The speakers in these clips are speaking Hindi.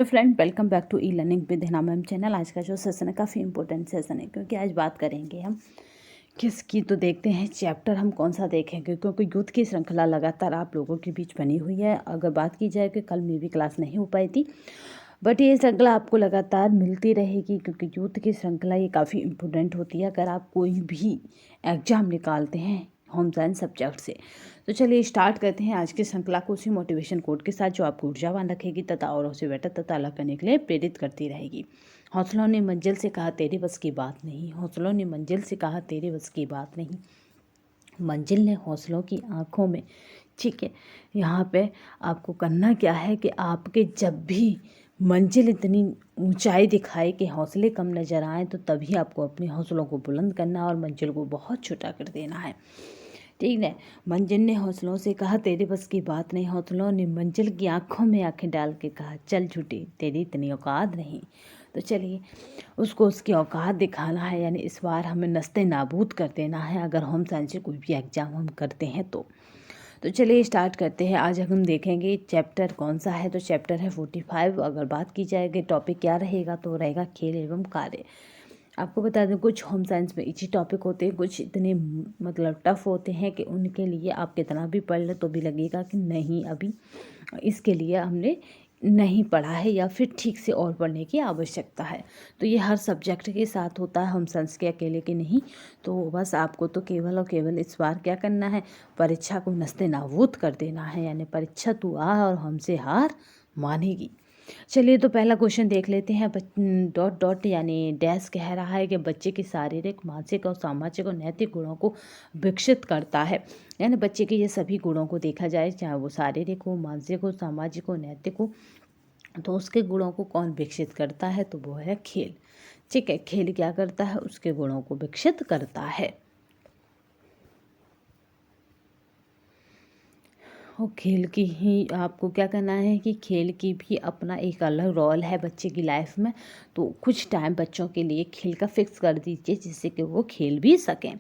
तो friend, welcome back to e learning with Hina ma'am channel. आज का जो सेशन है काफ़ी इंपॉर्टेंट सेशन है, क्योंकि आज बात करेंगे हम किसकी। तो देखते हैं चैप्टर हम कौन सा देखेंगे, क्योंकि यूथ की श्रृंखला लगातार आप लोगों के बीच बनी हुई है। अगर बात की जाए कि कल मेरी क्लास नहीं हो पाई थी, बट ये श्रृंखला आपको लगातार मिलती रहेगी, क्योंकि यूथ की श्रृंखला ये काफ़ी इम्पोर्टेंट होती है अगर आप कोई भी एग्ज़ाम निकालते हैं होम साइंस सब्जेक्ट से। तो चलिए स्टार्ट करते हैं आज की श्रृंखला को उसी मोटिवेशन कोड के साथ, जो आपको ऊर्जावान रखेगी तथा औरों से बेटर तथा अलग करने के लिए प्रेरित करती रहेगी। हौसलों ने मंजिल से कहा तेरे बस की बात नहीं, हौसलों ने मंजिल से कहा तेरे बस की बात नहीं, मंजिल ने हौसलों की आंखों में। ठीक है, यहाँ पे आपको करना क्या है कि आपके जब भी मंजिल इतनी ऊंचाई दिखाए कि हौसले कम नज़र आए, तो तभी आपको अपने हौसलों को बुलंद करना और मंजिल को बहुत छोटा कर देना है। ठीक है, मंजिल ने हौसलों से कहा तेरे बस की बात नहीं, हौसलों ने मंजिल की आंखों में आंखें डाल के कहा चल झूठी तेरी इतनी औकात नहीं। तो चलिए उसको उसकी औकात दिखाना है, यानी इस बार हमें नस्ते नाबूद कर देना है अगर होम साइंस से कोई भी एग्जाम हम करते हैं तो चलिए स्टार्ट करते हैं। आज हम देखेंगे चैप्टर कौन सा है, तो चैप्टर है 45। अगर बात की जाएगी टॉपिक क्या रहेगा, तो रहेगा खेल एवं कार्य। आपको बता दें कुछ होम साइंस में इजी टॉपिक होते हैं, कुछ इतने मतलब टफ होते हैं कि उनके लिए आप कितना भी पढ़ ले तो भी लगेगा कि नहीं अभी इसके लिए हमने नहीं पढ़ा है, या फिर ठीक से और पढ़ने की आवश्यकता है। तो ये हर सब्जेक्ट के साथ होता है, होम साइंस के अकेले के नहीं। तो बस आपको तो केवल और केवल इस बार क्या करना है, परीक्षा को नस्ते नाबूद कर देना है, यानी परीक्षा तू आ और हमसे हार मानेगी। चलिए तो पहला क्वेश्चन देख लेते हैं। डॉट डॉट यानी डैश कह रहा है कि बच्चे की शारीरिक, मानसिक और सामाजिक और नैतिक गुणों को विकसित करता है। यानी बच्चे के ये सभी गुणों को देखा जाए, चाहे वो शारीरिक हो, मानसिक हो, सामाजिक हो, नैतिक हो, तो उसके गुणों को कौन विकसित करता है, तो वो है खेल। ठीक है, खेल क्या करता है, उसके गुणों को विकसित करता है। और खेल की ही आपको क्या करना है कि खेल की भी अपना एक अलग रोल है बच्चे की लाइफ में। तो कुछ टाइम बच्चों के लिए खेल का फिक्स कर दीजिए, जिससे कि वो खेल भी सकें।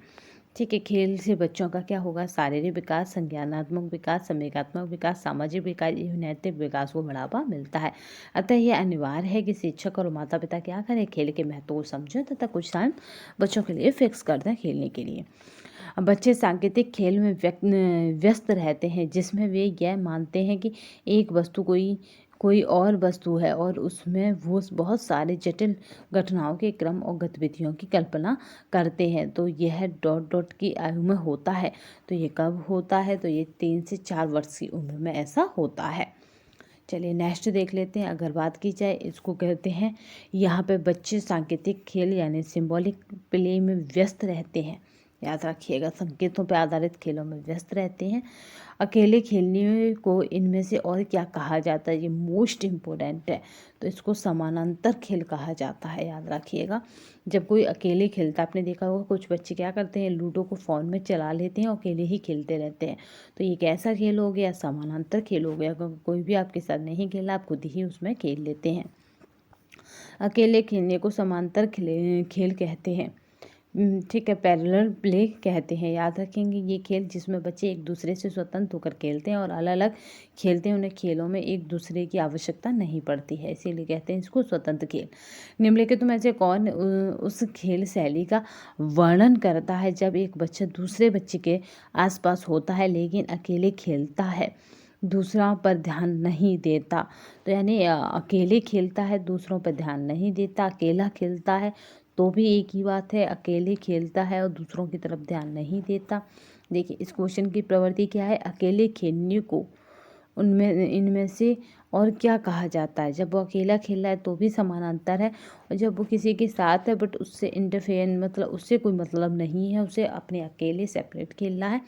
ठीक है, खेल से बच्चों का क्या होगा, शारीरिक विकास, संज्ञानात्मक विकास, संवेगात्मक विकास, सामाजिक विकास, नैतिक विकास को बढ़ावा मिलता है। अतः यह अनिवार्य है कि शिक्षक और माता पिता क्या करें, खेल के महत्व को समझें तथा कुछ टाइम बच्चों के लिए फिक्स कर दें खेलने के लिए। बच्चे सांकेतिक खेल में व्यस्त रहते हैं, जिसमें वे यह मानते हैं कि एक वस्तु कोई और वस्तु है और उसमें वो बहुत सारे जटिल घटनाओं के क्रम और गतिविधियों की कल्पना करते हैं। तो यह डॉट डॉट की आयु में होता है। तो ये कब होता है, तो ये 3 से 4 वर्ष की उम्र में ऐसा होता है। चलिए नेक्स्ट देख लेते हैं। अगर बात की जाए, इसको कहते हैं यहाँ पे बच्चे सांकेतिक खेल यानी सिंबॉलिक प्ले में व्यस्त रहते हैं। याद रखिएगा, संकेतों पर आधारित खेलों में व्यस्त रहते हैं। अकेले खेलने को इनमें से और क्या कहा जाता है, ये मोस्ट इम्पोर्टेंट है। तो इसको समानांतर खेल कहा जाता है, याद रखिएगा। जब कोई अकेले खेलता, आपने देखा होगा कुछ बच्चे क्या करते हैं, लूडो को फ़ोन में चला लेते हैं और अकेले ही खेलते रहते हैं। तो ये कैसा खेल हो गया, समानांतर खेल हो गया, क्योंकि कोई भी आपके साथ नहीं खेला, आप खुद ही उसमें खेल लेते हैं। अकेले खेलने को समांतर खेल कहते हैं। ठीक है, पैरेलल प्ले कहते हैं। याद रखेंगे, ये खेल जिसमें बच्चे एक दूसरे से स्वतंत्र होकर खेलते हैं और अलग अलग खेलते हैं, उन्हें खेलों में एक दूसरे की आवश्यकता नहीं पड़ती है, इसीलिए कहते हैं इसको स्वतंत्र खेल। निम्नलिखित में से कौन उस खेल शैली का वर्णन करता है जब एक बच्चा दूसरे बच्चे के आसपास होता है लेकिन अकेले खेलता है, दूसरों पर ध्यान नहीं देता। तो यानी अकेले खेलता है, दूसरों पर ध्यान नहीं देता, अकेला खेलता है तो भी एक ही बात है, अकेले खेलता है और दूसरों की तरफ ध्यान नहीं देता। देखिए इस क्वेश्चन की प्रवृत्ति क्या है, अकेले खेलने को उनमें इनमें से और क्या कहा जाता है। जब वो अकेला खेल रहा है तो भी समानांतर है, और जब वो किसी के साथ है बट उससे इंटरफेयर मतलब उससे कोई मतलब नहीं है, उसे अपने अकेले सेपरेट खेल रहा है,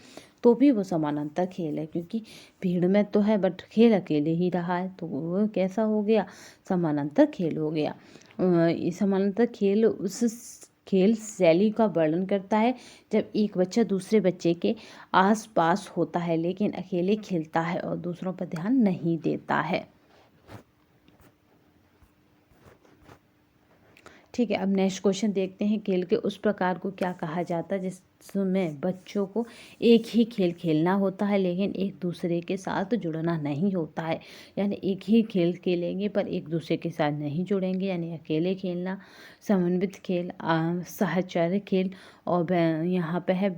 तो भी वो समानांतर खेल है, क्योंकि भीड़ में तो है बट खेल अकेले ही रहा है, तो वो कैसा हो गया, समानांतर खेल हो गया। ये समानांतर खेल उस खेल शैली का वर्णन करता है जब एक बच्चा दूसरे बच्चे के आस पास होता है लेकिन अकेले खेलता है और दूसरों पर ध्यान नहीं देता है। ठीक है, अब नेक्स्ट क्वेश्चन देखते हैं। खेल के उस प्रकार को क्या कहा जाता है जिसमें बच्चों को एक ही खेल खेलना होता है लेकिन एक दूसरे के साथ जुड़ना नहीं होता है। यानी एक ही खेल खेलेंगे पर एक दूसरे के साथ नहीं जुड़ेंगे, यानी अकेले खेलना, समन्वित खेल, साहचर्य खेल, और यहाँ पे है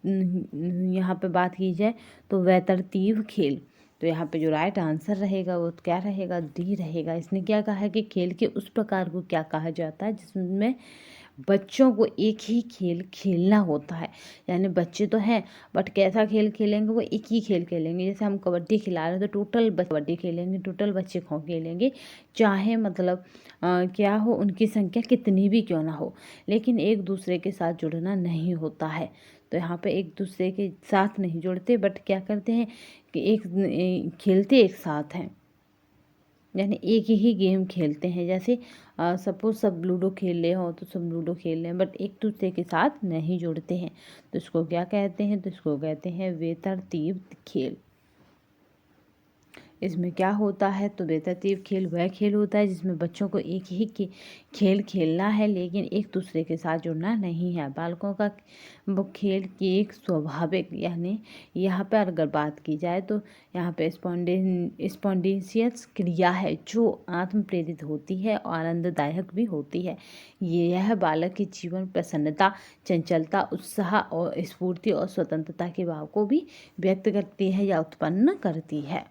यहाँ पे बात की जाए तो वैतरतीब खेल। तो यहाँ पे जो राइट आंसर रहेगा वो क्या रहेगा, डी रहेगा। इसने क्या कहा है कि खेल के उस प्रकार को क्या कहा जाता है जिसमें बच्चों को एक ही खेल खेलना होता है। यानी बच्चे तो हैं बट कैसा खेल खेलेंगे, वो एक ही खेल खेलेंगे। जैसे हम कबड्डी खिला रहे हैं तो टोटल कबड्डी खेलेंगे, टोटल बच्चे खो खेलेंगे, चाहे मतलब क्या हो, उनकी संख्या कितनी भी क्यों ना हो, लेकिन एक दूसरे के साथ जुड़ना नहीं होता है। तो यहाँ पे एक दूसरे के साथ नहीं जुड़ते बट क्या करते हैं कि खेलते एक साथ हैं, यानी एक ही गेम खेलते हैं। जैसे सपोज सब लूडो खेल रहे हो तो सब लूडो खेल रहे हैं बट एक दूसरे के साथ नहीं जुड़ते हैं, तो इसको क्या कहते हैं, तो इसको कहते हैं बेतरतीब खेल। इसमें क्या होता है, तो बेतरतीब खेल वह खेल होता है जिसमें बच्चों को एक ही खेल खेलना है लेकिन एक दूसरे के साथ जुड़ना नहीं है। बालकों का वो खेल की एक स्वाभाविक, यानी यहाँ पर अगर बात की जाए तो यहाँ पे स्पॉन्टेनियस क्रिया है जो आत्म प्रेरित होती है और आनंददायक भी होती है। यह बालक के जीवन प्रसन्नता, चंचलता, उत्साह और स्फूर्ति और स्वतंत्रता के भाव को भी व्यक्त करती है या उत्पन्न करती है।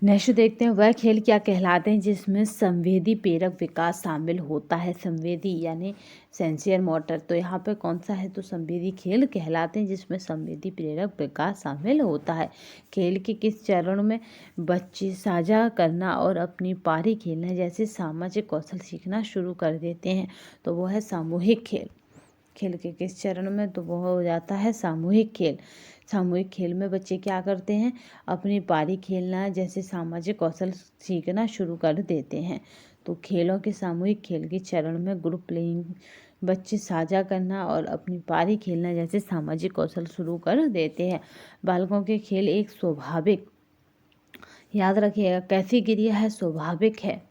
नेक्स्ट देखते हैं, वह खेल क्या कहलाते हैं जिसमें संवेदी प्रेरक विकास शामिल होता है। संवेदी यानी सेंसियर मोटर, तो यहाँ पे कौन सा है, तो संवेदी खेल कहलाते हैं जिसमें संवेदी प्रेरक विकास शामिल होता है। खेल के किस चरण में बच्चे साझा करना और अपनी पारी खेलना जैसे सामाजिक कौशल सीखना शुरू कर देते हैं, तो वो है सामूहिक खेल। खेल के किस चरण में, तो वो हो जाता है सामूहिक खेल। सामूहिक खेल में बच्चे क्या करते हैं, अपनी पारी खेलना जैसे सामाजिक कौशल सीखना शुरू कर देते हैं। तो खेलों के सामूहिक खेल के चरण में ग्रुप प्लेइंग, बच्चे साझा करना और अपनी पारी खेलना जैसे सामाजिक कौशल शुरू कर देते हैं। बालकों के खेल एक स्वाभाविक, याद रखिएगा कैसी क्रिया है, स्वाभाविक है।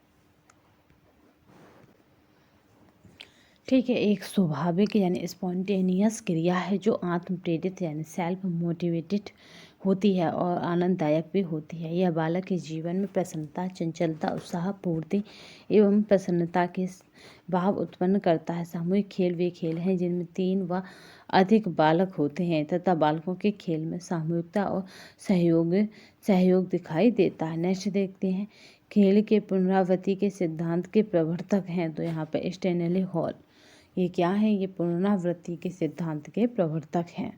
ठीक है, एक स्वाभाविक यानी स्पॉन्टेनियस क्रिया है जो आत्म प्रेरित यानी सेल्फ मोटिवेटेड होती है और आनंददायक भी होती है। यह बालक के जीवन में प्रसन्नता, चंचलता, उत्साह, पूर्ति एवं प्रसन्नता के भाव उत्पन्न करता है। सामूहिक खेल वे खेल हैं जिनमें 3 व अधिक बालक होते हैं तथा बालकों के खेल में सामूहिकता और सहयोग दिखाई देता है। नेक्स्ट देखते हैं, खेल के पुनरावृत्ति के सिद्धांत के प्रवर्तक हैं, तो यहाँ पे स्टैनली हॉल, ये क्या है, ये पुनरावृत्ति के सिद्धांत के प्रवर्तक हैं।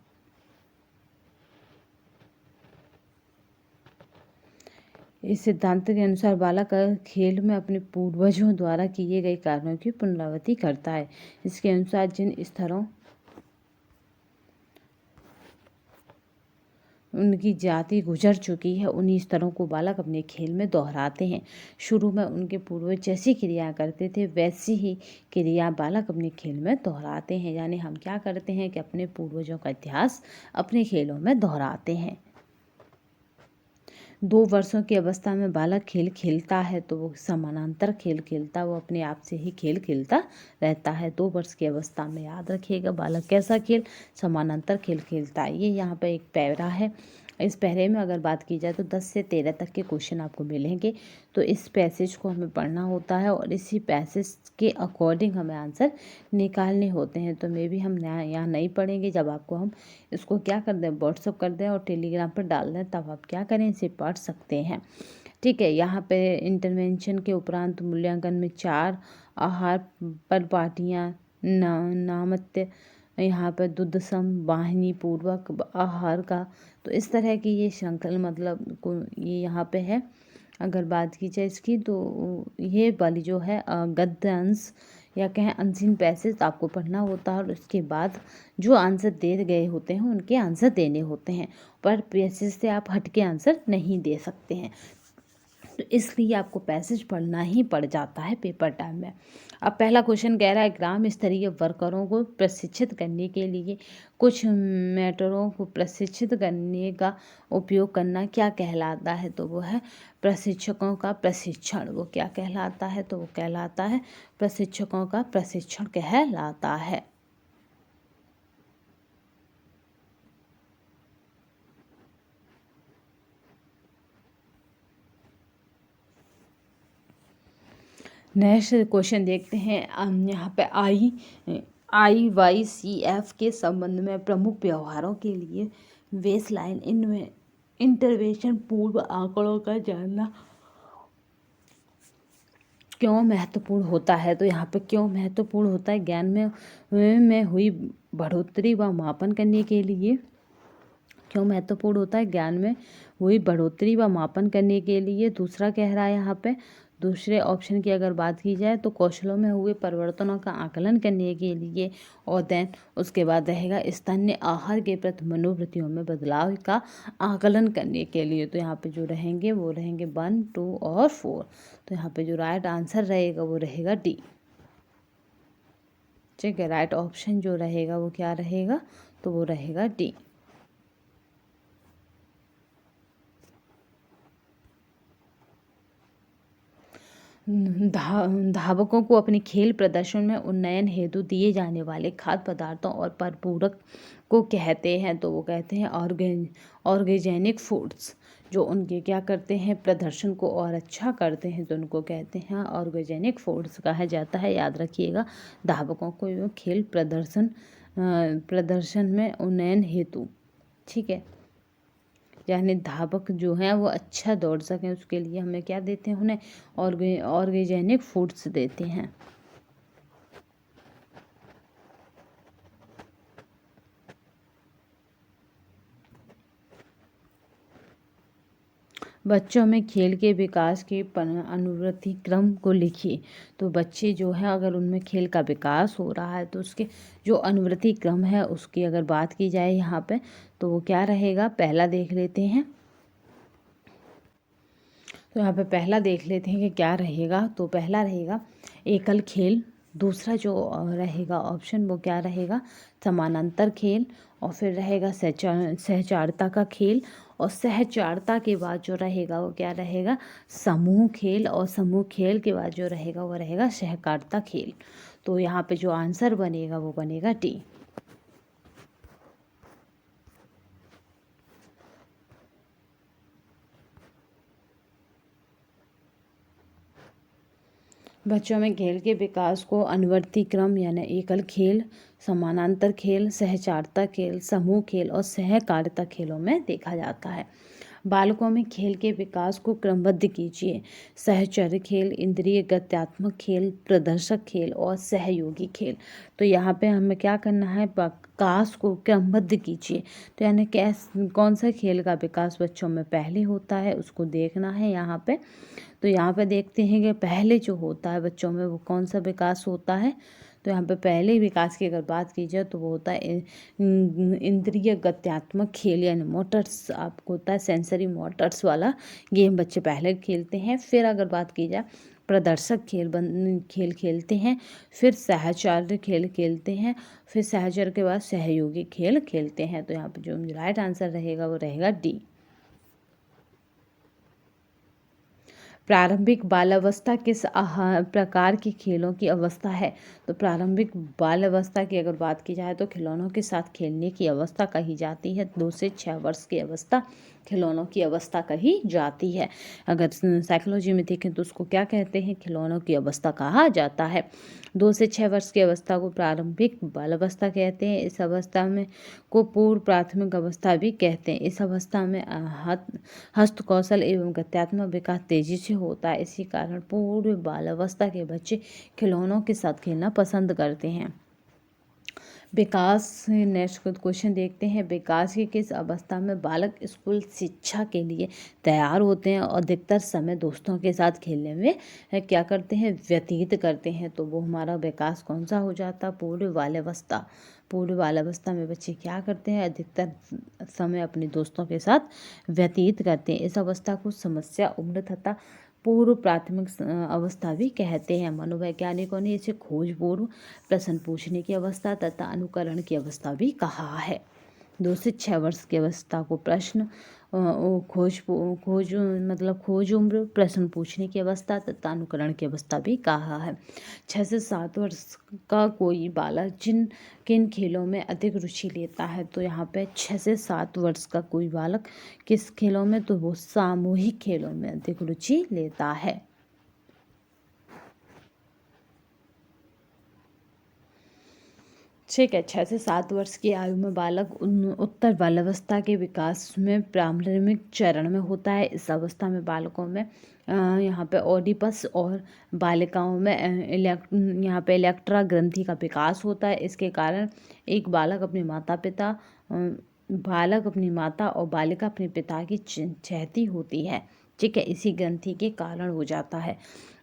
इस सिद्धांत के अनुसार बालक खेल में अपने पूर्वजों द्वारा किए गए कार्यों की पुनरावृत्ति करता है। इसके अनुसार जिन स्तरों उनकी जाति गुजर चुकी है उन्हीं स्तरों को बालक अपने खेल में दोहराते हैं। शुरू में उनके पूर्वज जैसी क्रिया करते थे वैसी ही क्रिया बालक अपने खेल में दोहराते हैं। यानी हम क्या करते हैं कि अपने पूर्वजों का इतिहास अपने खेलों में दोहराते हैं। 2 वर्षों की अवस्था में बालक खेल खेलता है तो वो समानांतर खेल खेलता, वो अपने आप से ही खेल खेलता रहता है। 2 वर्ष की अवस्था में याद रखिएगा बालक कैसा खेल, समानांतर खेल खेलता है। ये यहाँ पर एक पैरा है। इस पैरे में अगर बात की जाए तो 10 से 13 तक के क्वेश्चन आपको मिलेंगे, तो इस पैसेज को हमें पढ़ना होता है और इसी पैसेज के अकॉर्डिंग हमें आंसर निकालने होते हैं। तो मे भी हम यहाँ नहीं पढ़ेंगे, जब आपको हम इसको क्या कर दें, व्हाट्सअप कर दें और टेलीग्राम पर डाल दें, तब आप क्या करें, इसे पढ़ सकते हैं। ठीक है, यहाँ पे इंटरवेंशन के उपरांत मूल्यांकन में 4 आहार पर पार्टियाँ नामत्य, यहाँ पर दुग्धसम वाहिनी पूर्वक आहार का, तो इस तरह की ये श्रृंखला मतलब ये यहाँ पे है। अगर बात की जाए इसकी तो ये वाली जो है गद्य अंश या कहें अनसीन पैसेज आपको पढ़ना होता है और उसके बाद जो आंसर दे गए होते हैं उनके आंसर देने होते हैं, पर पैसेज से आप हट के आंसर नहीं दे सकते हैं। तो इसलिए आपको पैसेज पढ़ना ही पड़ जाता है पेपर टाइम में। अब पहला क्वेश्चन कह रहा है ग्राम स्तरीय वर्करों को प्रशिक्षित करने के लिए कुछ मैटरों को प्रशिक्षित करने का उपयोग करना क्या कहलाता है? तो वो है प्रशिक्षकों का प्रशिक्षण। वो क्या कहलाता है? तो वो कहलाता है प्रशिक्षकों का प्रशिक्षण कहलाता है। नेक्स्ट क्वेश्चन देखते हैं। यहाँ पे IYCF के संबंध में प्रमुख व्यवहारों के लिए बेसलाइन इंटरवेंशन पूर्व आंकड़ों का जानना क्यों महत्वपूर्ण होता है? तो यहाँ पे क्यों महत्वपूर्ण होता है? ज्ञान में हुई बढ़ोतरी व मापन करने के लिए क्यों महत्वपूर्ण होता है? ज्ञान में हुई बढ़ोतरी व मापन करने के लिए। दूसरा कह रहा है यहाँ पे, दूसरे ऑप्शन की अगर बात की जाए तो कौशलों में हुए परिवर्तनों का आकलन करने के लिए। और देन उसके बाद रहेगा स्तन्य आहार के प्रति मनोवृत्तियों में बदलाव का आकलन करने के लिए। तो यहाँ पे जो रहेंगे वो रहेंगे 1, 2 और 4। तो यहाँ पे जो राइट आंसर रहेगा वो रहेगा डी। ठीक है, राइट ऑप्शन जो रहेगा वो क्या रहेगा? तो वो रहेगा डी। धावकों को अपने खेल प्रदर्शन में उन्नयन हेतु दिए जाने वाले खाद्य पदार्थों और परिपूरक को कहते हैं। तो वो कहते हैं ऑर्गेनिक फूड्स। जो उनके क्या करते हैं, प्रदर्शन को और अच्छा करते हैं, तो उनको कहते हैं ऑर्गेनिक फूड्स कहा जाता है। याद रखिएगा, धावकों को खेल प्रदर्शन में उन्नयन हेतु, ठीक है, यानी धावक जो हैं वो अच्छा दौड़ सकें उसके लिए हमें क्या देते हैं, उन्हें ऑर्गेनिक फूड्स देते हैं। बच्चों में खेल के विकास के अनुवर्ती क्रम को लिखिए। तो बच्चे जो है अगर उनमें खेल का विकास हो रहा है तो उसके जो अनुवर्ती क्रम है उसकी अगर बात की जाए यहाँ पे तो वो क्या रहेगा? पहला देख लेते हैं। तो यहाँ पे पहला देख लेते हैं कि क्या रहेगा। तो पहला रहेगा एकल खेल। दूसरा जो रहेगा ऑप्शन वो क्या रहेगा? समानांतर खेल। और फिर रहेगा सहचारता का खेल। और सहचारता के बाद जो रहेगा वो क्या रहेगा? समूह खेल। और समूह खेल के बाद जो रहेगा वो रहेगा सहकारिता खेल। तो यहाँ पे जो आंसर बनेगा वो बनेगा डी। बच्चों में खेल के विकास को अनुवर्ती क्रम यानी एकल खेल, समानांतर खेल, सहचारिता खेल, समूह खेल और सहकारिता खेलों में देखा जाता है। बालकों में खेल के विकास को क्रमबद्ध कीजिए। सहचर्य खेल, इंद्रिय गत्यात्मक खेल, प्रदर्शक खेल और सहयोगी खेल। तो यहाँ पे हमें क्या करना है? विकास को क्रमबद्ध कीजिए। तो यानी कौन सा खेल का विकास बच्चों में पहले होता है उसको देखना है यहाँ पे। तो यहाँ पे देखते हैं कि पहले जो होता है बच्चों में वो कौन सा विकास होता है। तो यहाँ पे पहले विकास की अगर बात की जाए तो वो होता है इंद्रिय गत्यात्मक खेल, यानी मोटर्स आपको होता है सेंसरी मोटर्स वाला गेम बच्चे पहले खेलते हैं। फिर अगर बात की जाए प्रदर्शक खेल खेलते हैं, फिर सहचार्य खेल खेलते हैं, फिर सहचर्य के बाद सहयोगी खेल खेलते हैं। तो यहाँ पे जो राइट आंसर रहेगा वो रहेगा डी। प्रारंभिक बालावस्था किस प्रकार के खेलों की अवस्था है? तो प्रारंभिक बालावस्था की अगर बात की जाए तो खिलौनों के साथ खेलने की अवस्था कही जाती है। 2 से 6 वर्ष की अवस्था खिलौनों की अवस्था कही जाती है। अगर साइकोलॉजी में देखें तो उसको क्या कहते हैं? खिलौनों की अवस्था कहा जाता है। 2 से 6 वर्ष की अवस्था को प्रारंभिक बालावस्था कहते हैं। इस अवस्था में को पूर्व प्राथमिक अवस्था भी कहते हैं। इस अवस्था में हस्त कौशल एवं गत्यात्मक विकास तेजी से होता है। इसी कारण पूर्व बालावस्था के बच्चे खिलौनों के साथ खेलना पसंद करते हैं। विकास, नेक्स्ट क्वेश्चन देखते हैं। विकास की किस अवस्था में बालक स्कूल शिक्षा के लिए तैयार होते हैं और अधिकतर समय दोस्तों के साथ खेलने में क्या करते हैं? व्यतीत करते हैं। तो वो हमारा विकास कौन सा हो जाता? पूर्व बाल्यावस्था। पूर्व बाल्यावस्था में बच्चे क्या करते हैं? अधिकतर समय अपने दोस्तों के साथ व्यतीत करते हैं। इस अवस्था को समस्या उम्र तथा पूर्व प्राथमिक अवस्था भी कहते हैं। मनोवैज्ञानिकों ने इसे खोज पूर्व, प्रश्न पूछने की अवस्था तथा अनुकरण की अवस्था भी कहा है। 2 से 6 वर्ष की अवस्था को प्रश्न खोज उम्र, प्रश्न पूछने की अवस्था तथा अनुकरण की अवस्था भी कहा है। 6 से 7 वर्ष का कोई बालक किन खेलों में अधिक रुचि लेता है, तो यहाँ पे 6 से 7 वर्ष का कोई बालक किस खेलों में, तो वो सामूहिक खेलों में अधिक रुचि लेता है। ठीक है। 6 से 7 वर्ष की आयु में बालक उत्तर बाल्यावस्था के विकास में प्रारंभिक चरण में होता है। इस अवस्था में बालकों में यहाँ पे ओडिपस और बालिकाओं में यहाँ पे इलेक्ट्रा ग्रंथि का विकास होता है। इसके कारण एक बालक अपने माता और बालिका अपने पिता की चाहती होती है। ठीक है, इसी ग्रंथि के कारण हो जाता है।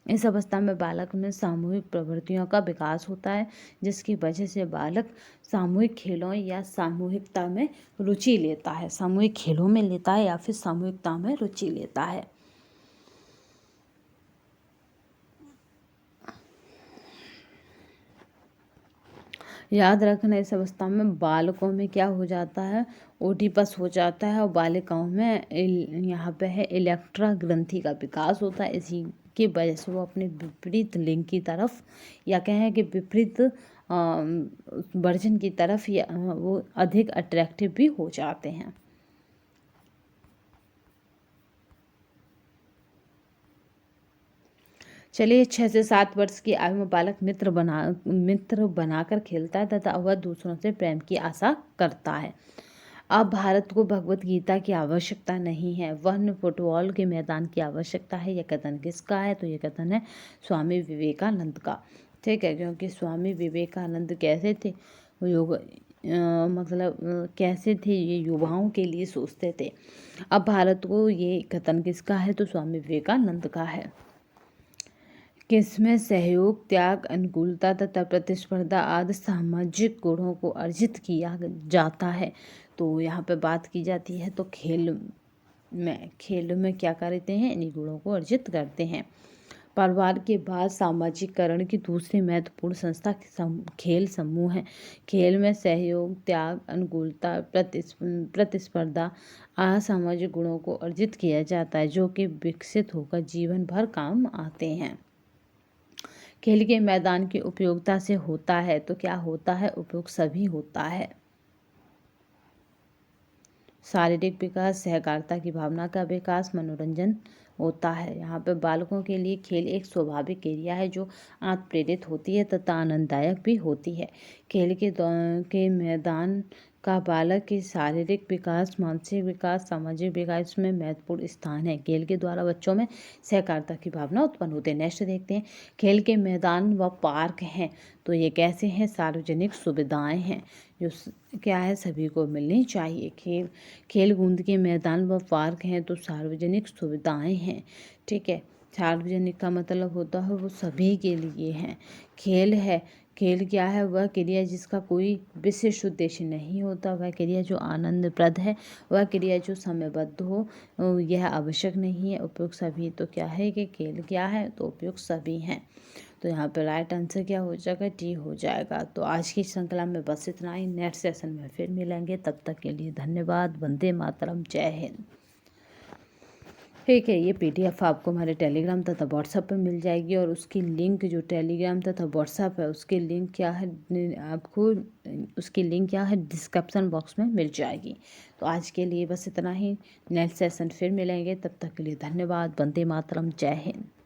इस अवस्था में बालक में सामूहिक प्रवृत्तियों का विकास होता है, जिसकी वजह से बालक सामूहिक खेलों या सामूहिकता में रुचि लेता है। सामूहिक खेलों में लेता है या फिर सामूहिकता में रुचि लेता है। याद रखना, इस अवस्था में बालकों में क्या हो जाता है, ओडिपस हो जाता है, और बालिकाओं में यहाँ पे है इलेक्ट्रा ग्रंथि का विकास होता है। इसी की वजह से वो अपने विपरीत लिंग की तरफ, या कहें कि विपरीत वर्जन की तरफ, या वो अधिक अट्रैक्टिव भी हो जाते हैं। चलिए, 6 से 7 वर्ष की आयु में बालक मित्र बनाकर खेलता है तथा वह दूसरों से प्रेम की आशा करता है। अब भारत को भगवत गीता की आवश्यकता नहीं है, वह फुटबॉल के मैदान की आवश्यकता है। यह कथन किसका है, तो यह कथन है स्वामी विवेकानंद का। ठीक है, क्योंकि स्वामी विवेकानंद कैसे थे, कैसे थे, ये युवाओं के लिए सोचते थे। अब भारत को ये कथन किसका है, तो स्वामी विवेकानंद का है। किसमें सहयोग, त्याग, अनुकूलता तथा प्रतिस्पर्धा आदि सामाजिक गुणों को अर्जित किया जाता है, तो यहाँ पे बात की जाती है। तो खेल में क्या करते हैं, इन्हीं गुणों को अर्जित करते हैं। परिवार के बाद सामाजिकरण की दूसरी महत्वपूर्ण संस्था खेल समूह है। खेल में सहयोग, त्याग, अनुकूलता, प्रतिस्पर्धा असामाजिक गुणों को अर्जित किया जाता है, जो कि विकसित होकर जीवन भर काम आते हैं। खेल के मैदान की उपयोगिता से होता है, तो क्या होता है, उपयोग सभी होता है। शारीरिक विकास, सहकारिता की भावना का विकास, मनोरंजन होता है। यहाँ पे बालकों के लिए खेल एक स्वाभाविक क्रिया है जो आत्मप्रेरित होती है तथा आनंददायक भी होती है। खेल के मैदान का बालक के शारीरिक विकास, मानसिक विकास, सामाजिक विकास में महत्वपूर्ण स्थान है। खेल के द्वारा बच्चों में सहकारिता की भावना उत्पन्न होती है। नेक्स्ट देखते हैं, खेल के मैदान व पार्क हैं, तो ये कैसे हैं, सार्वजनिक सुविधाएं हैं जो क्या है, सभी को मिलनी चाहिए। खेल कूद के मैदान व पार्क हैं, तो सार्वजनिक सुविधाएं हैं। ठीक है, सार्वजनिक का मतलब होता है वो सभी के लिए हैं। खेल क्या है, वह क्रिया जिसका कोई विशिष्ट उद्देश्य नहीं होता, वह क्रिया जो आनंदप्रद है, वह क्रिया जो समयबद्ध हो, यह आवश्यक नहीं है। उपयोग सभी, तो क्या है कि खेल क्या है, तो उपयोग सभी हैं। तो यहाँ पे राइट आंसर क्या हो जाएगा, डी हो जाएगा। तो आज की श्रृंखला में बस इतना ही। नेक्स्ट सेशन में फिर मिलेंगे, तब तक के लिए धन्यवाद। वंदे मातरम, जय हिंद। ठीक है, ये PDF आपको हमारे टेलीग्राम तथा व्हाट्सएप पर मिल जाएगी, और उसकी लिंक जो टेलीग्राम तथा व्हाट्सएप है उसकी लिंक क्या है, आपको उसकी लिंक क्या है, डिस्क्रिप्शन बॉक्स में मिल जाएगी। तो आज के लिए बस इतना ही। नेक्स्ट सेशन फिर मिलेंगे, तब तक के लिए धन्यवाद। वंदे मातरम, जय हिंद।